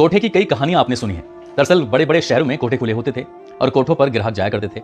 कोठे की कई कहानियां आपने सुनी हैं। दरअसल बड़े बड़े शहरों में कोठे खुले होते थे और कोठों पर ग्राहक जाया करते थे।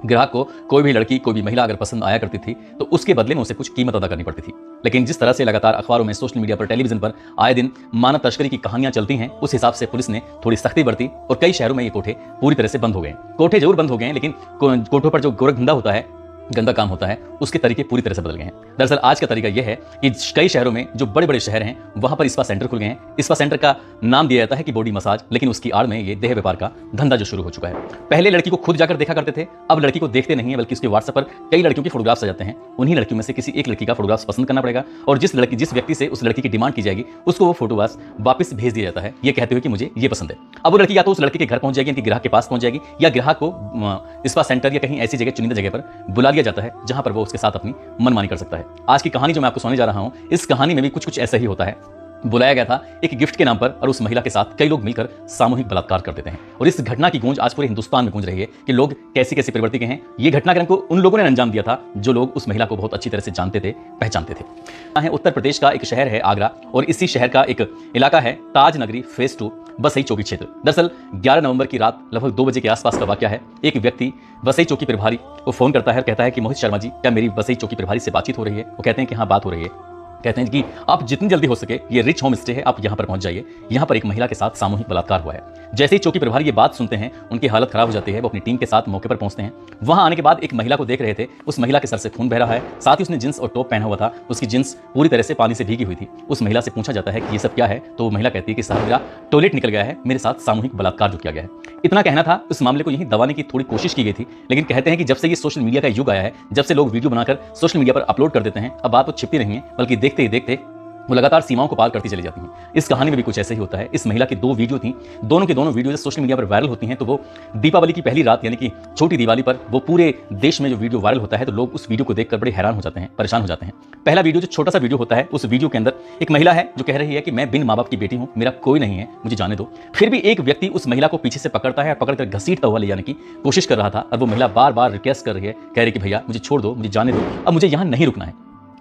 ग्राहक को कोई भी लड़की, कोई भी महिला अगर पसंद आया करती थी तो उसके बदले में उसे कुछ कीमत अदा करनी पड़ती थी। लेकिन जिस तरह से लगातार अखबारों में, सोशल मीडिया पर, टेलीविजन पर आए दिन मानव तस्करी की कहानियां चलती हैं, उस हिसाब से पुलिस ने थोड़ी सख्ती बरती और कई शहरों में ये कोठे पूरी तरह से बंद हो गए। कोठे जरूर बंद हो गए हैं, लेकिन कोठों पर जो गोरखधंधा होता है, गंदा काम होता है, उसके तरीके पूरी तरह से बदल गए हैं। दरअसल आज का तरीका यह है कि कई शहरों में, जो बड़े बड़े शहर हैं, वहां पर स्पा सेंटर खुल गए हैं। स्पा सेंटर का नाम दिया जाता है कि बॉडी मसाज, लेकिन उसकी आड़ में ये देह व्यापार का धंधा जो शुरू हो चुका है। पहले लड़की को खुद जाकर देखा करते थे, अब लड़की को देखते नहीं है, बल्कि उसके व्हाट्सएप पर कई लड़कियों के फोटोग्राफ्स आ जाते हैं। उन्हीं लड़कियों में से किसी एक लड़की का फोटोग्राफ्स पसंद करना पड़ेगा और जिस व्यक्ति से उस लड़की की डिमांड की जाएगी, उसको वो फोटोग्राफ्स वापस भेज दिया जाता है, ये कहते हुए कि मुझे ये पसंद है। अब वो लड़की या तो उस लड़के के घर पहुंच जाएगी, यानी ग्राहक के पास पहुंच जाएगी, या ग्राहक को स्पा सेंटर या कहीं ऐसी जगह, चुनिंदा जगह पर बुला लिया जाता है जहां पर वो उसके साथ अपनी मनमानी कर सकता है। आज की कहानी जो मैं आपको सुनाने जा रहा हूं, इस कहानी में भी कुछ ऐसा ही होता है। बुलाया गया था एक गिफ्ट के नाम पर और उस महिला के साथ कई लोग मिलकर सामूहिक बलात्कार कर देते हैं। और इस घटना की गूंज आज पूरे हिंदुस्तान में गूंज रही है कि लोग कैसे कैसे प्रवृत्ति के हैं। ये घटनाक्रम को उन लोगों ने अंजाम दिया था जो लोग उस महिला को बहुत अच्छी तरह से जानते थे, पहचानते थे। उत्तर प्रदेश का एक शहर है आगरा, और इसी शहर का एक इलाका है ताज नगरी फेज 2 वसई चौकी क्षेत्र। दरअसल 11 नवंबर की रात लगभग 2 बजे के आसपास का वाकया है। एक व्यक्ति वसई चौकी प्रभारी को फोन करता है, कहता है कि मोहित शर्मा जी, क्या मेरी वसई चौकी प्रभारी से बातचीत हो रही है? वो कहते हैं कि हाँ, बात हो रही है। कहते हैं कि आप जितनी जल्दी हो सके, ये रिच होम स्टे है, आप यहां पर पहुंच जाइए, यहां पर एक महिला के साथ सामूहिक बलात्कार हुआ है। जैसे ही चौकी प्रभारी ये बात सुनते हैं, उनकी हालत खराब हो जाती है। वो अपनी टीम के साथ मौके पर पहुंचते हैं। वहां आने के बाद एक महिला को देख रहे थे, उस महिला के सर से खून बह रहा है, साथ ही उसने जींस और टॉप पहना हुआ था, उसकी जींस पूरी तरह से पानी से भीगी हुई थी। उस महिला से पूछा जाता है कि ये सब क्या है, तो वो महिला कहती है कि साहब, मेरा टॉयलेट निकल गया है, मेरे साथ सामूहिक बलात्कार जो किया गया है। इतना कहना था। उस मामले को यहीं दबाने की थोड़ी कोशिश की गई थी, लेकिन कहते हैं कि जब से ये सोशल मीडिया का युग आया है, जब से लोग वीडियो बनाकर सोशल मीडिया पर अपलोड कर देते हैं, अब बात तो छिपती नहीं है, बल्कि देखते ही देखते वो लगातार सीमाओं को पार करती चली जाती हैं। इस कहानी में भी कुछ ऐसे ही होता है। इस महिला की 2 वीडियो थी, दोनों के दोनों वीडियो सोशल मीडिया पर वायरल होती हैं। तो वो दीपावली की पहली रात, यानी कि छोटी दिवाली पर वो पूरे देश में जो वीडियो वायरल होता है, तो लोग उस वीडियो को देखकर बड़े हैरान हो जाते हैं, परेशान हो जाते हैं। पहला वीडियो जो छोटा सा वीडियो होता है, उस वीडियो के अंदर एक महिला है जो कह रही है कि मैं बिन माँ बाप की बेटी हूं, मेरा कोई नहीं है, मुझे जाने दो। फिर भी एक व्यक्ति उस महिला को पीछे से पकड़ता है और पकड़कर घसीटता हुआ ले जाने की कोशिश कर रहा था, और वो महिला बार बार रिक्वेस्ट कर रही है, कह रही कि भैया मुझे छोड़ दो, मुझे जाने दो, अब मुझे यहां नहीं रुकना है।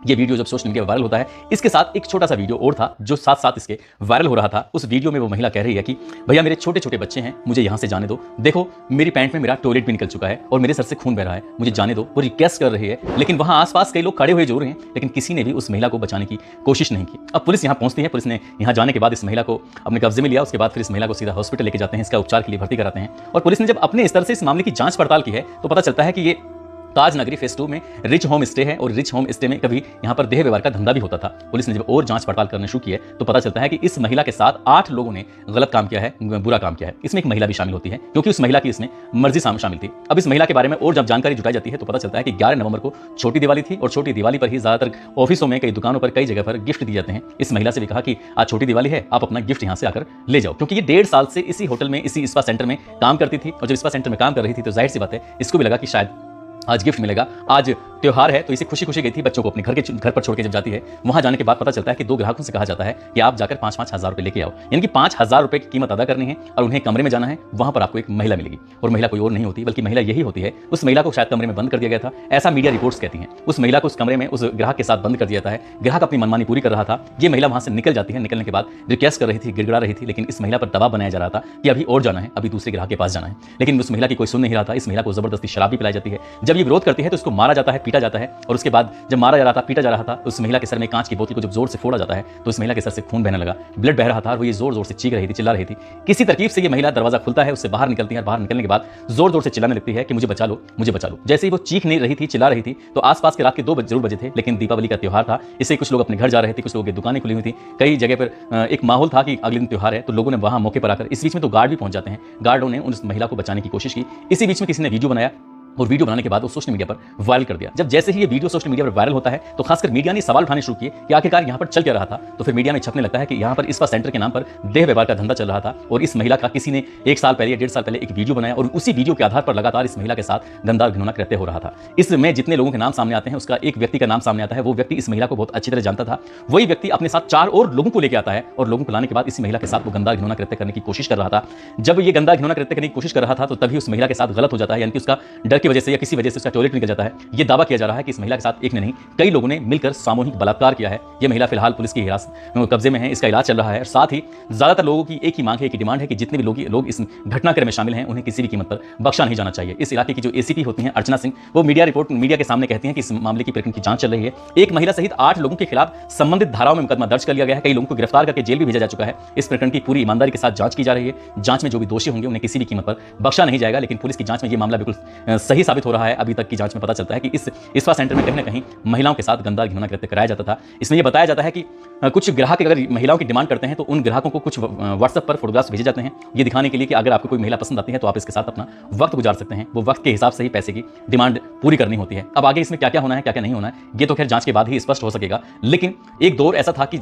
ये वीडियो जब सोशल मीडिया वायरल होता है, इसके साथ एक छोटा सा वीडियो और था जो साथ साथ इसके वायरल हो रहा था। उस वीडियो में वो महिला कह रही है कि भैया मेरे छोटे छोटे बच्चे हैं, मुझे यहाँ से जाने दो, देखो मेरी पैंट में मेरा टॉयलेट भी निकल चुका है और मेरे सर से खून बह रहा है, मुझे जाने दो। वो रिक्वेस्ट कर रही है, लेकिन वहाँ आसपास कई लोग खड़े हुए जरूर हैं, लेकिन किसी ने भी उस महिला को बचाने की कोशिश नहीं की। अब पुलिस यहाँ पहुंचती है। पुलिस ने यहाँ जाने के बाद इस महिला को अपने कब्जे में लिया। उसके बाद फिर इस महिला को सीधा हॉस्पिटल लेके जाते हैं, इसका उपचार के लिए भर्ती कराते हैं। और पुलिस ने जब अपने स्तर से इस मामले की जांच पड़ताल की है, तो पता चलता है कि ये ताज नगरी फेज 2 में रिच होम स्टे है, और रिच होम स्टे में कभी यहाँ पर देह व्यवहार का धंधा भी होता था। पुलिस ने जब और जांच पड़ताल करना शुरू की है, तो पता चलता है कि इस महिला के साथ 8 लोगों ने गलत काम किया है, बुरा काम किया है। इसमें एक महिला भी शामिल होती है, क्योंकि उस महिला की इसमें मर्जी शामिल थी। अब इस महिला के बारे में और जब जानकारी जुटाई जाती है, तो पता चलता है कि 11 नवंबर को छोटी दिवाली थी, और छोटी दिवाली पर ही ज्यादातर ऑफिसों में, कई दुकानों पर, कई जगह पर गिफ्ट दिए जाते हैं। इस महिला से भी कहा कि आज छोटी दिवाली है, आप अपना गिफ्ट यहाँ से आकर ले जाओ, क्योंकि ये 1.5 साल से इसी होटल में, इसी स्पा सेंटर में काम करती थी। और जब स्पा सेंटर में काम कर रही थी, तो जाहिर सी बात है, इसको भी लगा कि शायद आज गिफ्ट मिलेगा, आज त्योहार है, तो इसे खुशी खुशी गई थी। बच्चों को अपने घर पर छोड़ के जब जाती है, वहां जाने के बाद पता चलता है कि 2 ग्राहकों से कहा जाता है कि आप जाकर 5-5 हज़ार रुपए लेके आओ, यानी कि 5 हज़ार रुपए की कीमत अदा करनी है और उन्हें कमरे में जाना है। वहां पर आपको एक महिला मिलेगी, और महिला कोई और नहीं होती, बल्कि महिला यही होती है। उस महिला को शायद कमरे में बंद कर दिया गया था, ऐसा मीडिया रिपोर्ट्स कहती हैं। उस महिला को उस कमरे में उस ग्राहक के साथ बंद कर दिया जाता है। ग्राहक अपनी मनमानी पूरी कर रहा था। ये महिला वहां से निकल जाती है। निकलने के बाद रिक्वेस्ट कर रही थी, गिड़गिड़ा रही थी, लेकिन इस महिला पर दबाव बनाया जा रहा था कि अभी और जाना है, अभी दूसरे ग्राहक के पास जाना है। लेकिन उस महिला की कोई सुन नहीं रहा था। इस महिला को जबरदस्ती शराब भी पिलाई जाती है। जब ये विरोध करती है, तो उसको मारा जाता है, पीटा जाता है। और उसके बाद जब मारा जा रहा था, पीटा जा रहा था, उस महिला के सर में कांच की बोतल को जब जोर से फोड़ा जाता है, तो इस महिला के सर से खून बहने लगा, ब्लड बह रहा था, और वो ये जोर जोर से चीख रही थी, चिल्ला रही थी। किसी तरकीब से ये महिला, दरवाजा खुलता है, उससे बाहर निकलती है। बाहर निकलने के बाद जोर जोर से चिल्लाने लगती है कि मुझे बचा लो, मुझे बचा लो। जैसे ही वो चीख नहीं रही थी, चिल्ला रही थी, तो आसपास के रात के 2 जरूर बजे थे, लेकिन दीपावली का त्योहार था, इससे कुछ लोग अपने घर जा रहे थे, कुछ लोगों की दुकानें खुली हुई थी। कई जगह पर एक माहौल था कि अगले दिन त्योहार है, तो लोगों ने वहां मौके पर आकर, इस बीच में तो गार्ड भी पहुंच जाते हैं, गार्डों ने उस महिला को बचाने की कोशिश की। इसी बीच में किसी ने वीडियो बनाया, और वीडियो बनाने के बाद वो सोशल मीडिया पर वायरल कर दिया। जब जैसे ही ये वीडियो सोशल मीडिया पर वायरल होता है, तो खासकर मीडिया ने सवाल उठाने शुरू किए कि आखिरकार यहाँ पर चल क्या रहा था। तो फिर मीडिया में छपने लगता है कि यहाँ पर स्पा सेंटर के नाम पर देह व्यवहार का धंधा चल रहा था, और इस महिला का किसी ने 1 साल पहले या 1.5 साल पहले एक वीडियो बनाया, और उसी वीडियो के आधार पर लगातार इस महिला के साथ गंदा घिनौना कृत्य हो रहा था। इसमें जितने लोगों के नाम सामने आते हैं, उसका एक व्यक्ति का नाम सामने आता है। वो व्यक्ति इस महिला को बहुत अच्छी तरह जानता था। वही व्यक्ति अपने साथ 4 और लोगों को लेकर आता है, और लोगों को लाने के बाद इस महिला के साथ वो गंदा घिनौना कृत्य करने की कोशिश कर रहा था। जब ये गंदा घिनौना कृत्य करने की कोशिश कर रहा था, तो तभी उस महिला के साथ गलत हो जाता है, यानी कि उसका की वजह से या किसी वजह से उसका टॉयलेट निकल जाता है। ये दावा किया जा रहा है कि इस महिला के साथ एक ने नहीं कई लोगों ने मिलकर सामूहिक बलात्कार किया है। ये महिला फिलहाल पुलिस की हिरासत कब्जे में है, इसका इलाज चल रहा है। और साथ ही ज्यादातर लोगों की एक ही मांग है, एक ही डिमांड है कि जितने भी लोग इस घटनाक्रम में शामिल हैं उन्हें किसी भी कीमत पर बख्शा नहीं जाना चाहिए। इस इलाके की जो एसीपी होती हैं अर्चना सिंह, वो मीडिया के सामने कहती हैं कि इस मामले की प्रकरण की जांच चल रही है। एक महिला सहित 8 लोगों के खिलाफ संबंधित धाराओं में मुकदमा दर्ज कर लिया गया है। कई लोगों को गिरफ्तार करके जेल भी भेजा जा चुका है। इस प्रकरण की पूरी ईमानदारी के साथ जांच की जा रही है। जांच में जो भी दोषी होंगे उन्हें किसी भी कीमत पर बख्शा नहीं जाएगा। लेकिन पुलिस की जांच में यह मामला बिल्कुल सही साबित हो रहा है। अभी तक की जांच में पता चलता है कि इस स्पा सेंटर में कहीं ना कहीं महिलाओं के साथ गंदा घिनौना कृत्य कराया जाता था। इसमें यह बताया जाता है कि कुछ ग्राहक अगर महिलाओं की डिमांड करते हैं तो उन ग्राहकों को कुछ व्हाट्सएप पर फोटोग्राफ्स भेजे जाते हैं, ये दिखाने के लिए कि अगर आपको कोई महिला पसंद आती है तो आप इसके साथ अपना वक्त गुजार सकते हैं। वो वक्त के हिसाब से ही पैसे की डिमांड पूरी करनी होती है। अब आगे इसमें क्या क्या होना है, क्या क्या नहीं होना है, ये तो खैर जांच के बाद ही स्पष्ट हो सकेगा। लेकिन एक दौर ऐसा था कि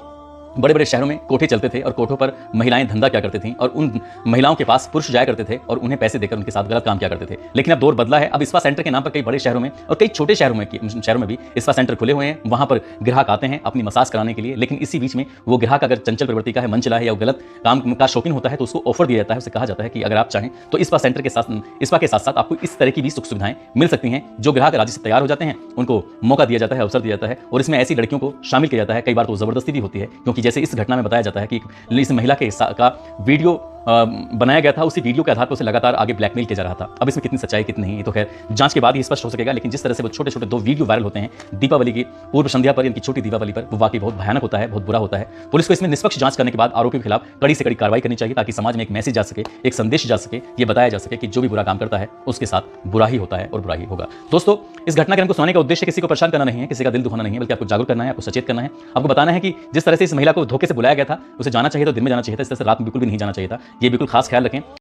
बड़े बड़े शहरों में कोठे चलते थे और कोठों पर महिलाएं धंधा क्या करती थीं और उन महिलाओं के पास पुरुष जाया करते थे और उन्हें पैसे देकर उनके साथ गलत काम किया करते थे। लेकिन अब दौर बदला है। अब स्पा सेंटर के नाम पर कई बड़े शहरों में और कई छोटे शहरों में भी स्पा सेंटर खुले हुए हैं। वहां पर ग्राहक आते हैं अपनी मसाज कराने के लिए। लेकिन इसी बीच में वो ग्राहक अगर चंचल प्रवृत्ति का है, मन चला है या गलत काम का शौकीन होता है तो उसको ऑफर दिया जाता है। उसे कहा जाता है कि अगर आप चाहें तो स्पा के साथ साथ आपको इस तरह की भी सुख सुविधाएं मिल सकती हैं। जो ग्राहक राजी से तैयार हो जाते हैं उनको मौका दिया जाता है, अवसर दिया जाता है और इसमें ऐसी लड़कियों को शामिल किया जाता है। कई बार तो जबरदस्ती भी होती है, क्योंकि जैसे इस घटना में बताया जाता है कि इस महिला का वीडियो बनाया गया था। उसी वीडियो के आधार पर उसे लगातार आगे ब्लैकमेल किया जा रहा था। अब इसमें कितनी सच्चाई कितनी नहीं, तो खैर जांच के बाद ही स्पष्ट हो सकेगा। लेकिन जिस तरह से वो छोटे छोटे 2 वीडियो वायरल होते हैं दीपावली की पूर्व संध्या पर, इनकी छोटी दीपावली पर, वो वाकई बहुत भयानक होता है, बहुत बुरा होता है। पुलिस को इसमें निष्पक्ष जांच करने के बाद आरोपी के खिलाफ कड़ी से कड़ी कार्रवाई करनी चाहिए, ताकि समाज में एक मैसेज जा सके, एक संदेश जा सके, ये बताया जा सके कि जो भी बुरा काम करता है उसके साथ बुरा ही होता है और बुरा ही होगा। दोस्तों, इस घटनाक्रम को सुनाने का उद्देश्य किसी को परेशान करना नहीं है, किसी का दिल दुखाना नहीं है, बल्कि आपको जागरूक करना है, आपको सचेत करना है। आपको बताना है कि जिस तरह से इस महिला को धोखे से बुलाया गया था, उसे जाना चाहिए तो दिन में जाना चाहिए था, इस तरह से रात में बिल्कुल भी नहीं जाना चाहिए था। ये बिल्कुल खास ख्याल रखें।